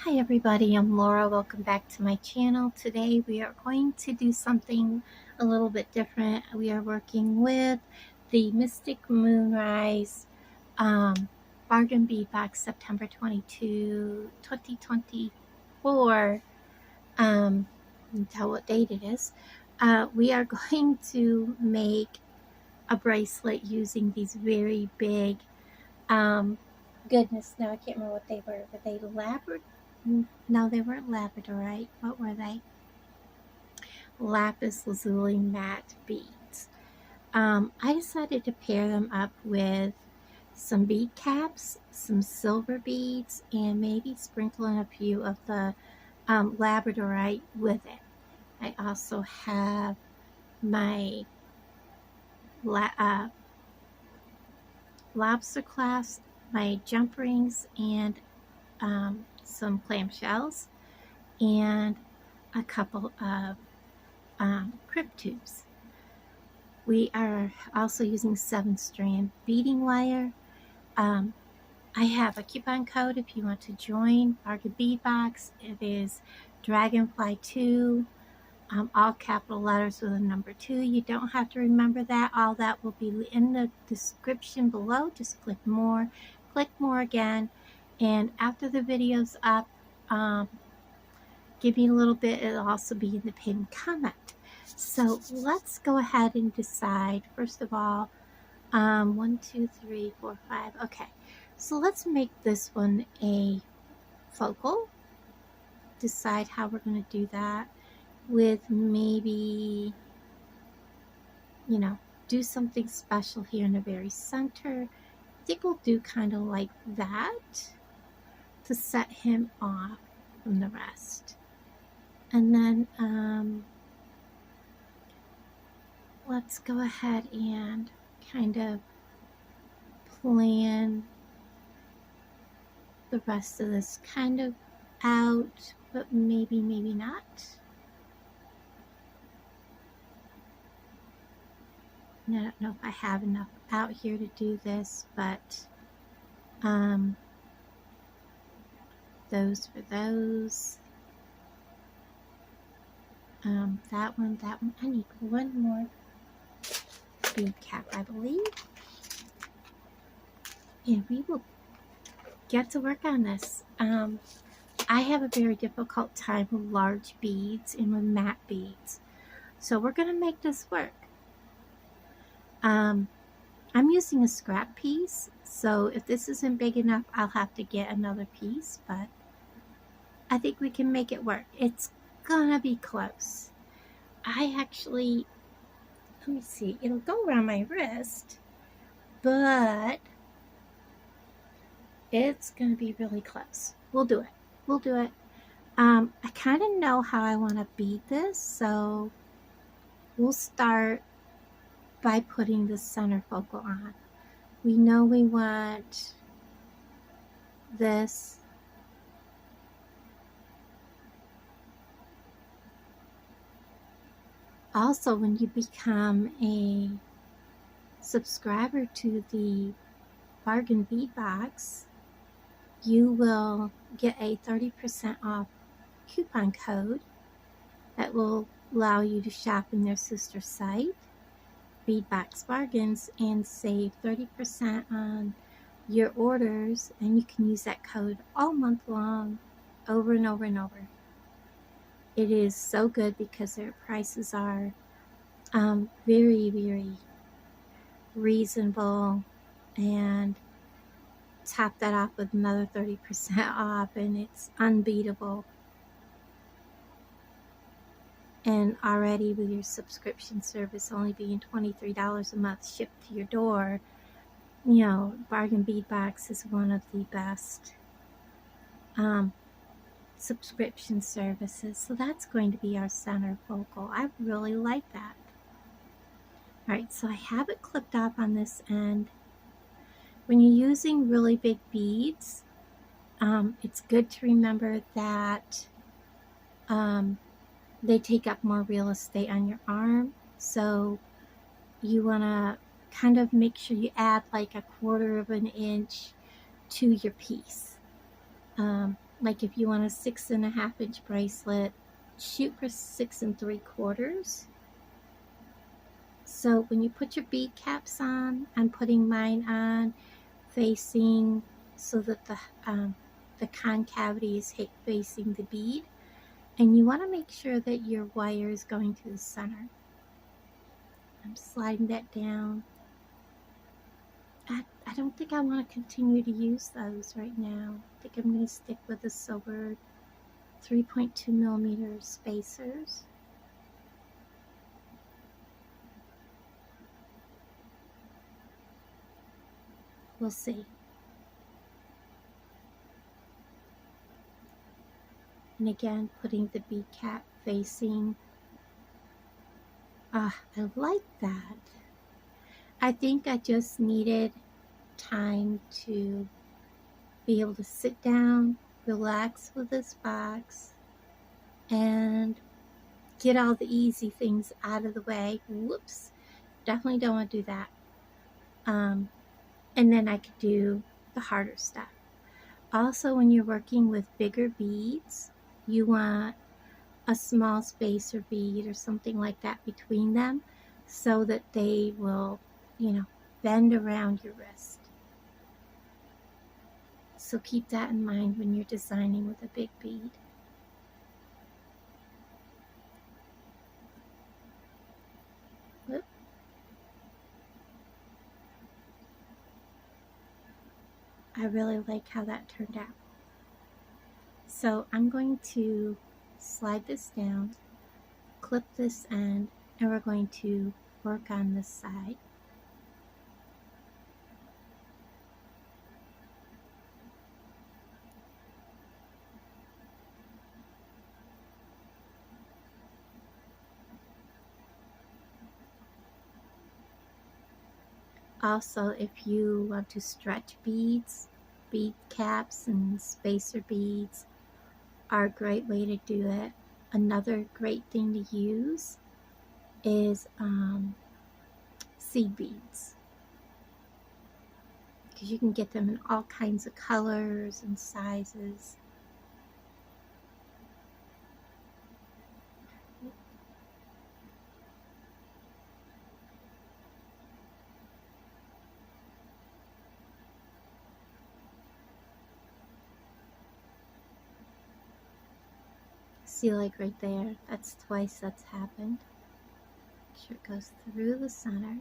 Hi everybody, I'm Laura. Welcome back to my channel. Today we are going to do something a little bit different. We are working with the Mystic Moonrise Bargain Bead Box September 22, 2024. Tell what date it is. We are going to make a bracelet using these very big goodness, now I can't remember what they were. Were they No, they weren't labradorite. What were they? Lapis lazuli matte beads. I decided to pair them up with some bead caps, some silver beads, and maybe sprinkle in a few of the labradorite with it. I also have my lobster clasp, my jump rings, and some clamshells, and a couple of crypt tubes. We are also using 7-strand beading wire. I have a coupon code if you want to join Bargain Bead Box. It is Dragonfly2, all capital letters with a number 2. You don't have to remember that. All that will be in the description below. Just click more again, and after the video's up, give me a little bit. It'll also be in the pinned comment. So let's go ahead and decide. First of all, 1, 2, 3, 4, 5. Okay, so let's make this one a focal. Decide how we're going to do that with maybe, do something special here in the very center. I think we'll do kind of like that to set him off from the rest. And then let's go ahead and kind of plan the rest of this kind of out, but maybe not. I don't know if I have enough out here to do this, but those for those. That one. I need one more bead cap, I believe. And we will get to work on this. I have a very difficult time with large beads and with matte beads. So we're going to make this work. I'm using a scrap piece, so if this isn't big enough, I'll have to get another piece, but I think we can make it work. It's gonna be close. I actually, let me see, it'll go around my wrist, but it's gonna be really close. We'll do it. I kind of know how I want to bead this, so we'll start by putting the center focal on. We know we want this also. When you become a subscriber to the Bargain Bead Box, you will get a 30% off coupon code that will allow you to shop in their sister site, Bead Box Bargains, and save 30% on your orders, and you can use that code all month long, over and over and over. It is so good because their prices are very, very reasonable, and top that off with another 30% off, and it's unbeatable. And already with your subscription service only being $23 a month shipped to your door, Bargain Bead Box is one of the best subscription services. So that's going to be our center focal. I really like that. Alright, so I have it clipped off on this end. When you're using really big beads, it's good to remember that they take up more real estate on your arm. So you want to kind of make sure you add like 1/4 of an inch to your piece. like if you want a 6.5-inch bracelet, shoot for 6 3/4. So when you put your bead caps on, I'm putting mine on facing so that the concavity is facing the bead, and you want to make sure that your wire is going to the center. I'm sliding that down. I don't think I want to continue to use those right now. I think I'm going to stick with the silver 3.2mm spacers. We'll see. And again, putting the bead cap facing. I like that. I think I just needed time to be able to sit down, relax with this box, and get all the easy things out of the way. Whoops, definitely don't want to do that. And then I could do the harder stuff. Also, when you're working with bigger beads, you want a small spacer bead or something like that between them so that they will, bend around your wrist. So keep that in mind when you're designing with a big bead. Whoop. I really like how that turned out. So I'm going to slide this down, clip this end, and we're going to work on this side. Also, if you love to stretch beads, bead caps and spacer beads are a great way to do it. Another great thing to use is seed beads, because you can get them in all kinds of colors and sizes. See, like right there, that's twice that's happened. Make sure it goes through the center.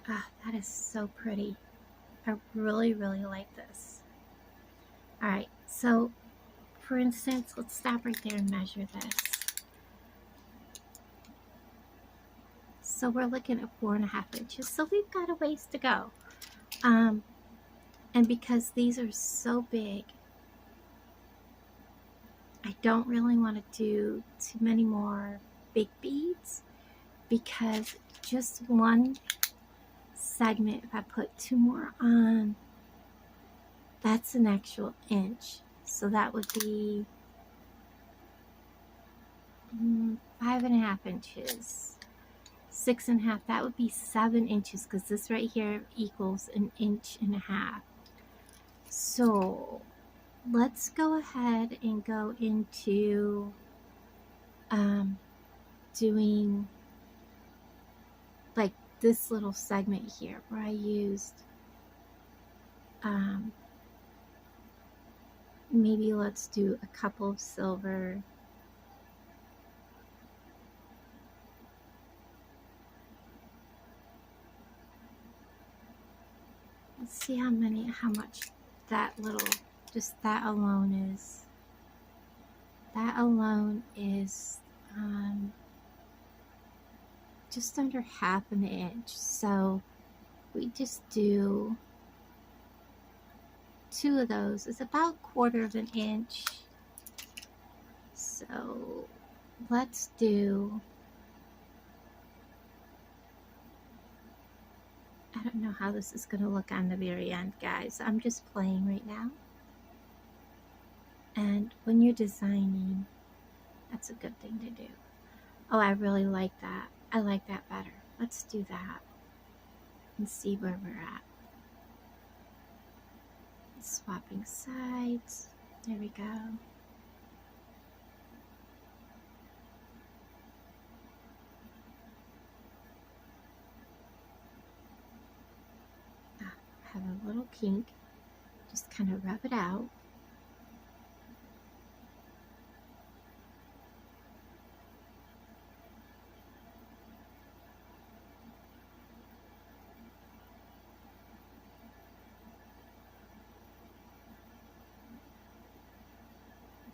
Ah, that is so pretty. I really, really like this. Alright, so for instance, let's stop right there and measure this. So we're looking at 4.5 inches, so we've got a ways to go. And because these are so big, I don't really want to do too many more big beads, because just one segment, if I put 2 more on, that's an actual inch. So that would be 5.5 inches. 6.5, that would be 7 inches, because this right here equals 1.5 inches. So let's go ahead and go into doing like this little segment here where I used maybe let's do a couple of silver. Let's see how much that little, just that alone is. That alone is just under 1/2 inch. So we just do 2 of those. It's about 1/4 inch. So let's do, I don't know how this is going to look on the very end, guys. I'm just playing right now. And when you're designing, that's a good thing to do. Oh, I really like that. I like that better. Let's do that. and see where we're at. Swapping sides. There we go. Have a little kink. Just kind of rub it out.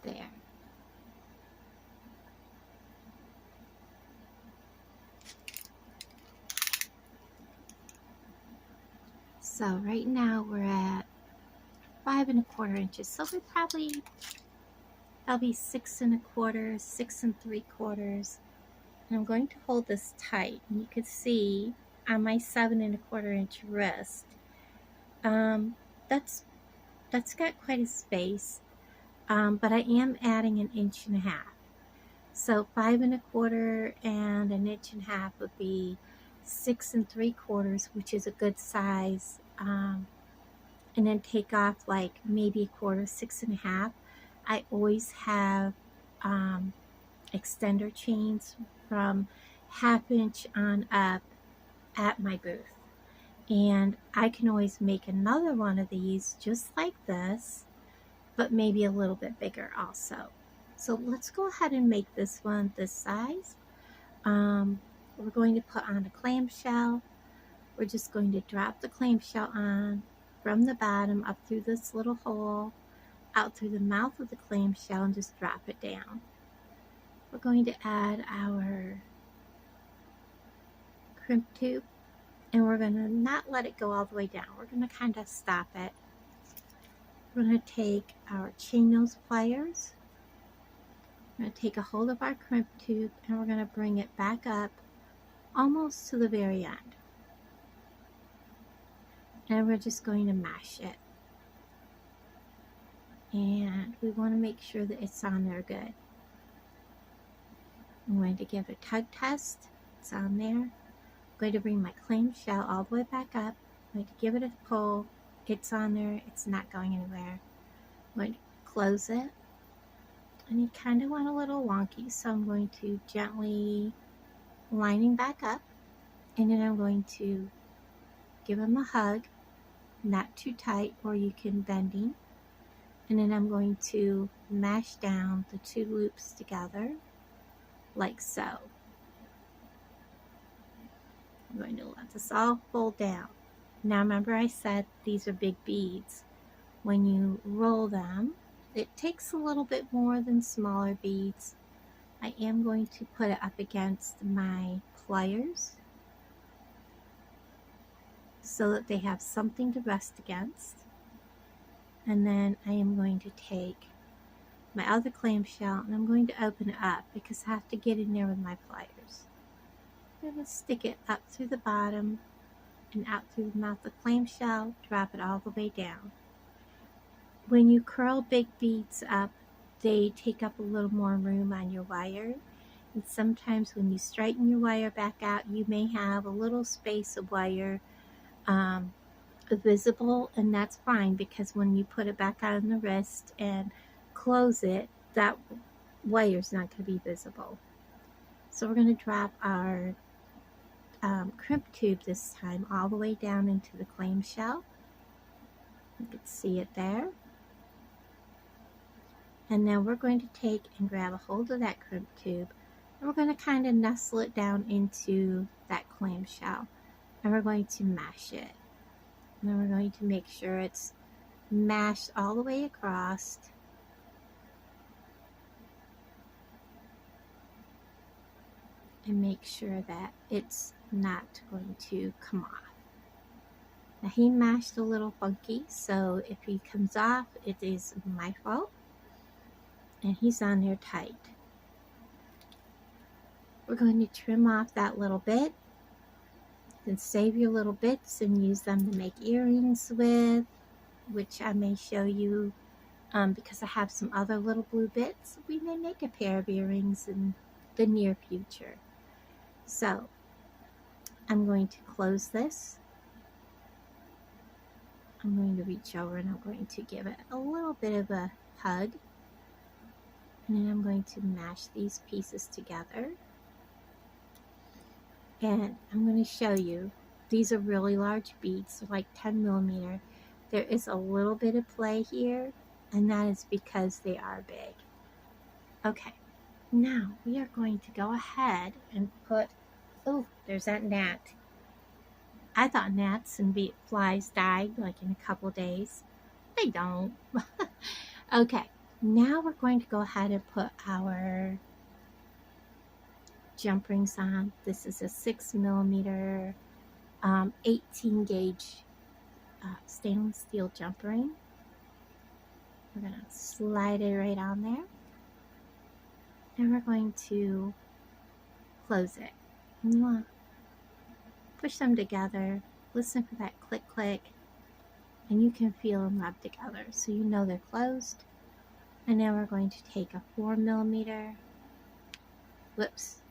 There. So right now we're at 5 1/4 inches. So we that'll be 6 1/4, 6 3/4. And I'm going to hold this tight. And you can see on my 7 1/4 inch wrist, that's got quite a space. But I am adding 1.5 inches. So 5 1/4 and 1.5 inches would be 6 3/4, which is a good size. And then take off like maybe 1/4, 6 1/2. I always have extender chains from 1/2 inch on up at my booth. And I can always make another one of these just like this, but maybe a little bit bigger also. So let's go ahead and make this one this size. We're going to put on a clamshell. We're just going to drop the clamshell on from the bottom up through this little hole, out through the mouth of the clamshell, and just drop it down. We're going to add our crimp tube, and we're going to not let it go all the way down. We're going to kind of stop it. We're going to take our chain nose pliers. We're going to take a hold of our crimp tube, and we're going to bring it back up almost to the very end. And we're just going to mash it. And we want to make sure that it's on there good. I'm going to give it a tug test. It's on there. I'm going to bring my clamshell all the way back up. I'm going to give it a pull. It's on there. It's not going anywhere. I'm going to close it. And it kind of went a little wonky, so I'm going to gently lining back up. And then I'm going to give him a hug. Not too tight, or you can bending. And then I'm going to mash down the 2 loops together like so. I'm going to let this all fold down. Now remember I said these are big beads. When you roll them, it takes a little bit more than smaller beads. I am going to put it up against my pliers so that they have something to rest against. And then I am going to take my other clamshell and I'm going to open it up because I have to get in there with my pliers. I'm going to stick it up through the bottom and out through the mouth of the clamshell, drop it all the way down. When you curl big beads up, they take up a little more room on your wire. And sometimes when you straighten your wire back out, you may have a little space of wire visible, and that's fine because when you put it back on the wrist and close it, that wire's not going to be visible. So we're going to drop our crimp tube this time all the way down into the clamshell. You can see it there. And then we're going to take and grab a hold of that crimp tube, and we're going to kind of nestle it down into that clamshell, and we're going to mash it. And then we're going to make sure it's mashed all the way across. And make sure that it's not going to come off. Now he mashed a little funky, so if he comes off, it is my fault. And he's on there tight. We're going to trim off that little bit. And save your little bits and use them to make earrings with, which I may show you because I have some other little blue bits. We may make a pair of earrings in the near future. So I'm going to close this, I'm going to reach over and I'm going to give it a little bit of a hug. And then I'm going to mash these pieces together. And I'm going to show you, these are really large beads, they're like 10 millimeter. There is a little bit of play here, and that is because they are big. Okay, now we are going to go ahead and put, oh, there's that gnat. I thought gnats and flies died like in a couple days. They don't. Okay, now we're going to go ahead and put our jump rings on. This is a 6 millimeter 18 gauge stainless steel jump ring. We're going to slide it right on there. And we're going to close it. And you want to push them together. Listen for that click click. And you can feel them rub together so you know they're closed. And now we're going to take a 4 millimeter. Whoops.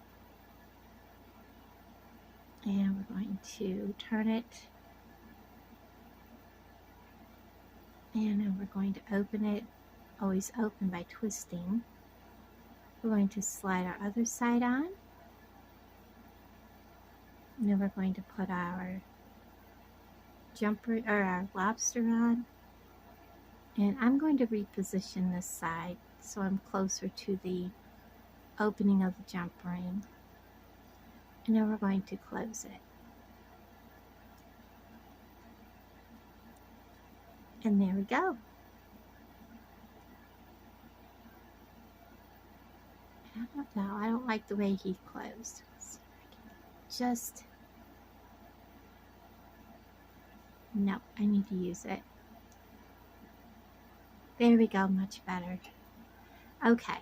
And we're going to turn it. And then we're going to open it. Always open by twisting. We're going to slide our other side on. And then we're going to put our jumper or our lobster on. And I'm going to reposition this side so I'm closer to the opening of the jump ring. And now we're going to close it. And there we go. I don't know, I don't like the way he closed. So I can just, no, I need to use it. There we go, much better. Okay.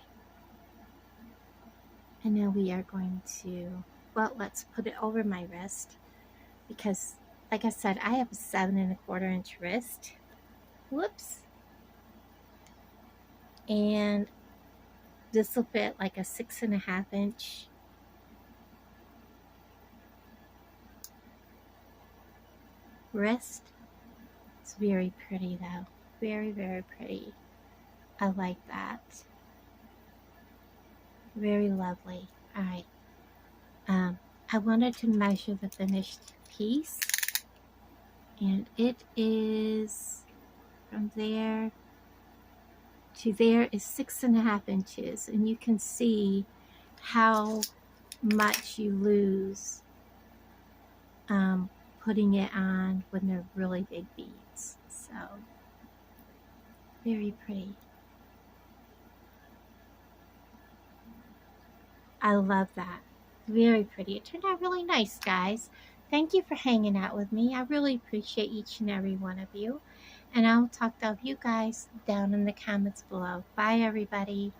And now we are going to, well, let's put it over my wrist because, like I said, I have a 7 1/4 inch wrist. Whoops. And this will fit like a 6 1/2 inch wrist. It's very pretty though. Very, very pretty. I like that. Very lovely. All right. I wanted to measure the finished piece, and it is from there to there is 6 1/2 inches, and you can see how much you lose putting it on when they're really big beads. So very pretty. I love that. Very pretty. It turned out really nice, guys. Thank you for hanging out with me. I really appreciate each and every one of you. And I'll talk to you guys down in the comments below. Bye, everybody.